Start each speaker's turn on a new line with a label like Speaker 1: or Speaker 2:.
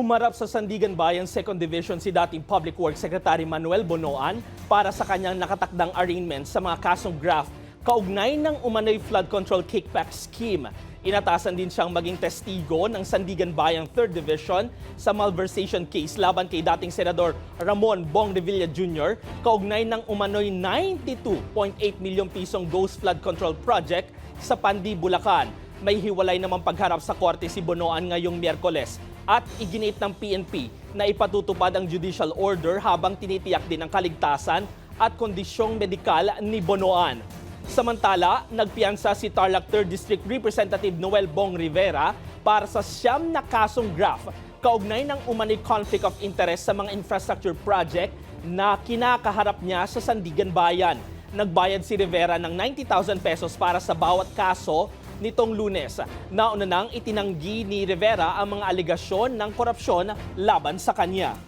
Speaker 1: Humarap sa Sandigan Bayan 2nd Division si dating Public Works Secretary Manuel Bonoan para sa kanyang nakatakdang arraignment sa mga kasong graft kaugnay ng umano'y flood control kickback scheme. Inatasan din siyang maging testigo ng Sandigan Bayan 3rd Division sa malversation case laban kay dating Senador Ramon Bong Revilla Jr. kaugnay ng umano'y 92.8 milyong pisong Ghost Flood Control Project sa Pandi, Bulacan. May hiwalay namang pagharap sa korte si Bonoan ngayong Miyerkules at iginit ng PNP na ipatutupad ang judicial order habang tinitiyak din ang kaligtasan at kondisyong medikal ni Bonoan. Samantala, nagpiyansa si Tarlac 3rd District Representative Noel Bong Rivera para sa 9 na kasong graft kaugnay ng umano'y conflict of interest sa mga infrastructure project na kinakaharap niya sa Sandigan Bayan. Nagbayad si Rivera ng 90,000 pesos para sa bawat kaso nitong Lunes. Nauna nang itinanggi ni Rivera ang mga alegasyon ng korupsyon laban sa kanya.